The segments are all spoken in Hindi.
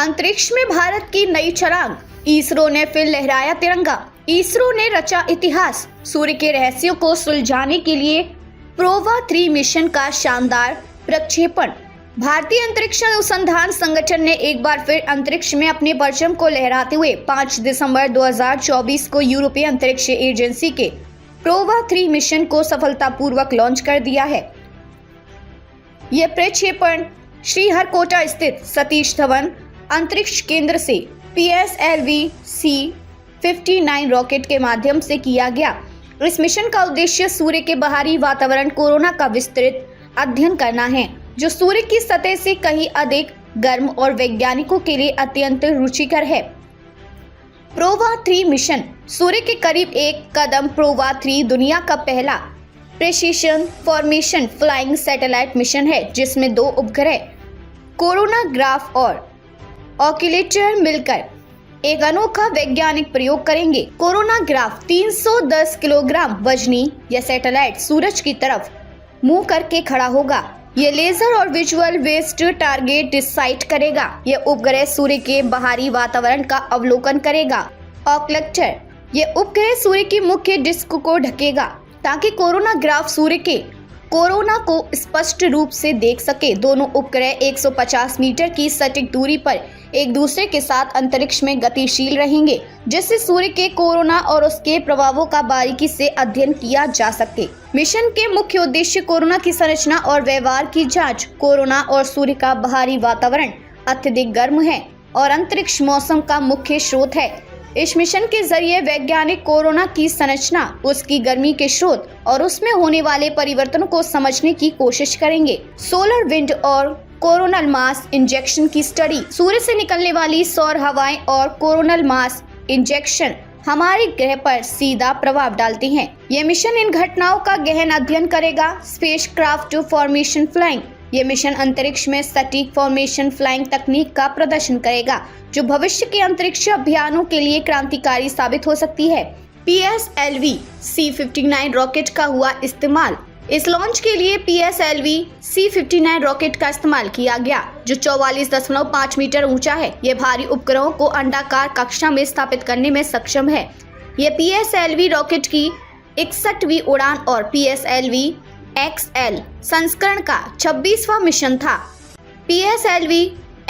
अंतरिक्ष में भारत की नई छलांग, इसरो ने फिर लहराया तिरंगा। इसरो ने रचा इतिहास, सूर्य के रहस्यों को सुलझाने के लिए प्रोवा 3 मिशन का शानदार प्रक्षेपण। भारतीय अंतरिक्ष अनुसंधान संगठन ने एक बार फिर अंतरिक्ष में अपने परचम को लहराते हुए 5 दिसंबर 2024 को यूरोपीय अंतरिक्ष एजेंसी के प्रोवा 3 मिशन को सफलतापूर्वक लॉन्च कर दिया है। यह प्रक्षेपण श्रीहरिकोटा स्थित सतीश धवन अंतरिक्ष केंद्र से PSLV C-59 रॉकेट के माध्यम से किया गया। इस मिशन का उद्देश्य सूर्य के बाहरी वातावरण कोरोना का विस्तृत अध्ययन करना है, जो सूर्य की सतह से कहीं अधिक गर्म और वैज्ञानिकों के लिए अत्यंत रुचिकर है। प्रोवा 3 मिशन सूर्य के करीब एक कदम। प्रोवा 3 दुनिया का पहला precision formation flying satellite mission है, जिसमें 2 उपग्रह कोरोनाग्राफ और ऑक्यूलेटर मिलकर एक अनोखा वैज्ञानिक प्रयोग करेंगे। कोरोनाग्राफ 310 किलोग्राम वजनी यह सैटेलाइट सूरज की तरफ मुंह करके खड़ा होगा। यह लेजर और विजुअल बेस्ड टारगेट डिसाइड करेगा। यह उपग्रह सूर्य के बाहरी वातावरण का अवलोकन करेगा। ऑक्यूलेटर यह उपग्रह सूर्य की मुख्य डिस्क को ढकेगा ताकि कोरोनाग्राफ सूर्य के कोरोना को स्पष्ट रूप से देख सके। दोनों उपग्रह 150 मीटर की सटीक दूरी पर एक दूसरे के साथ अंतरिक्ष में गतिशील रहेंगे, जिससे सूर्य के कोरोना और उसके प्रभावों का बारीकी से अध्ययन किया जा सके। मिशन के मुख्य उद्देश्य कोरोना की संरचना और व्यवहार की जांच। कोरोना और सूर्य का बाहरी वातावरण अत्यधिक गर्म है और अंतरिक्ष मौसम का मुख्य स्रोत है। इस मिशन के जरिए वैज्ञानिक कोरोना की संरचना, उसकी गर्मी के स्रोत और उसमें होने वाले परिवर्तनों को समझने की कोशिश करेंगे। सोलर विंड और कोरोनल मास इंजेक्शन की स्टडी। सूर्य से निकलने वाली सौर हवाएं और कोरोनल मास इंजेक्शन हमारे ग्रह पर सीधा प्रभाव डालते हैं। यह मिशन इन घटनाओं का गहन अध्ययन करेगा। स्पेसक्राफ्ट फॉर्मेशन फ्लाइंग ये मिशन अंतरिक्ष में सटीक फॉर्मेशन फ्लाइंग तकनीक का प्रदर्शन करेगा, जो भविष्य के अंतरिक्ष अभियानों के लिए क्रांतिकारी साबित हो सकती है। PSLV C-59 रॉकेट का हुआ इस्तेमाल। इस लॉन्च के लिए PSLV C-59 रॉकेट का इस्तेमाल किया गया, जो 44.5 मीटर ऊंचा है। यह भारी उपग्रहों को अंडाकार कक्षा में स्थापित करने में सक्षम है। यह PSLV रॉकेट की 61वीं उड़ान और PSLV XL संस्करण का 26वां मिशन था। PSLV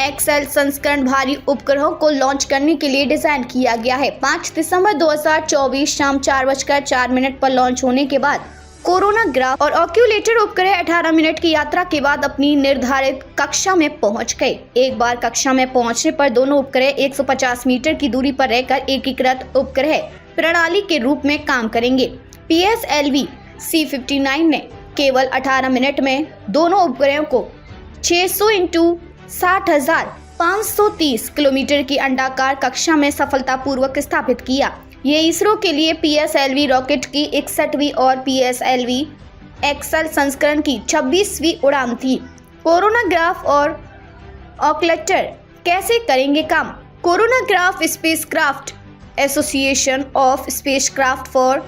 XL संस्करण भारी उपग्रहों को लॉन्च करने के लिए डिजाइन किया गया है। 5 दिसंबर 2024 शाम 4:04 पर लॉन्च होने के बाद कोरोनाग्राफ और ऑक्यूलेटर उपग्रह 18 मिनट की यात्रा के बाद अपनी निर्धारित कक्षा में पहुंच गए। एक बार कक्षा में पहुंचने पर दोनों उपग्रह 150 मीटर की दूरी पर रहकर एकीकृत उपग्रह प्रणाली के रूप में काम करेंगे। PSLV C-59 ने केवल 18 मिनट में दोनों उपग्रहों को 600 × 60,530 किलोमीटर की अंडाकार कक्षा में सफलतापूर्वक स्थापित किया। ये इसरो के लिए PSLV रॉकेट की 61वीं और PSLV XL संस्करण की 26वीं उड़ान थी। कोरोनाग्राफ और ऑक्यूलेटर कैसे करेंगे काम? Coronagraph spacecraft association of spacecraft for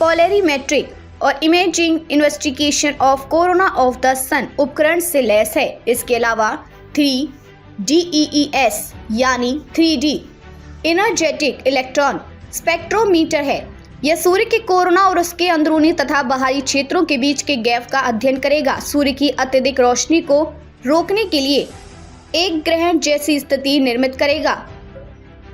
polarimetric और imaging investigation of corona of the sun उपकरण से लैस है। इसके अलावा 3DEES यानी 3D एनर्जेटिक इलेक्ट्रॉन स्पेक्ट्रोमीटर है। यह सूर्य के कोरोना और उसके अंदरूनी तथा बाहरी क्षेत्रों के बीच के गैप का अध्ययन करेगा। सूर्य की अत्यधिक रोशनी को रोकने के लिए एक ग्रहण जैसी स्थिति निर्मित करेगा।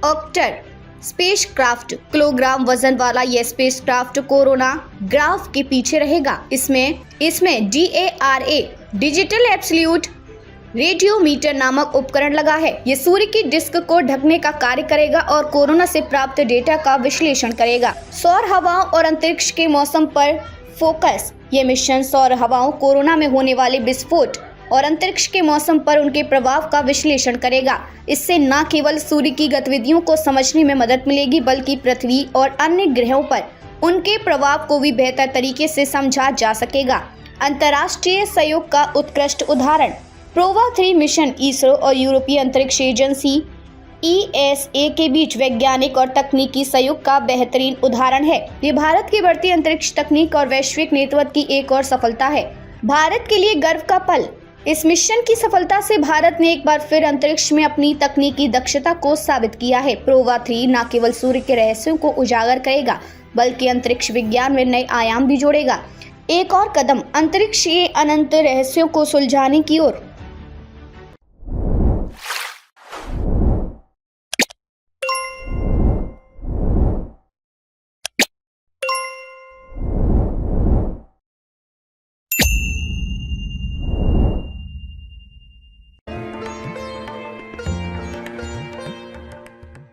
ऑक्टर स्पेसक्राफ्ट किलोग्राम वजन वाला यह स्पेसक्राफ्ट कोरोना ग्राफ के पीछे रहेगा। इसमें DARA डिजिटल एब्सोल्यूट रेडियोमीटर नामक उपकरण लगा है। यह सूर्य की डिस्क को ढकने का कार्य करेगा और कोरोना से प्राप्त डेटा का विश्लेषण करेगा। सौर हवाओं और अंतरिक्ष के मौसम पर फोकस। यह मिशन सौर हवाओं, कोरोना में होने वाले विस्फोट और अंतरिक्ष के मौसम पर उनके प्रभाव का विश्लेषण करेगा। इससे न केवल सूर्य की गतिविधियों को समझने में मदद मिलेगी, बल्कि पृथ्वी और अन्य ग्रहों पर उनके प्रभाव को भी बेहतर तरीके से समझा जा सकेगा। अंतर्राष्ट्रीय सहयोग का उत्कृष्ट उदाहरण। प्रोवा 3 मिशन इसरो और यूरोपीय अंतरिक्ष एजेंसी ESA के बीच वैज्ञानिक और तकनीकी सहयोग का बेहतरीन उदाहरण है। ये भारत की बढ़ती अंतरिक्ष तकनीक और वैश्विक नेतृत्व की एक और सफलता है। भारत के लिए गर्व का पल। इस मिशन की सफलता से भारत ने एक बार फिर अंतरिक्ष में अपनी तकनीकी दक्षता को साबित किया है। प्रोवा 3 न केवल सूर्य के रहस्यों को उजागर करेगा बल्कि अंतरिक्ष विज्ञान में नए आयाम भी जोड़ेगा। एक और कदम अंतरिक्ष के अनंत रहस्यों को सुलझाने की ओर।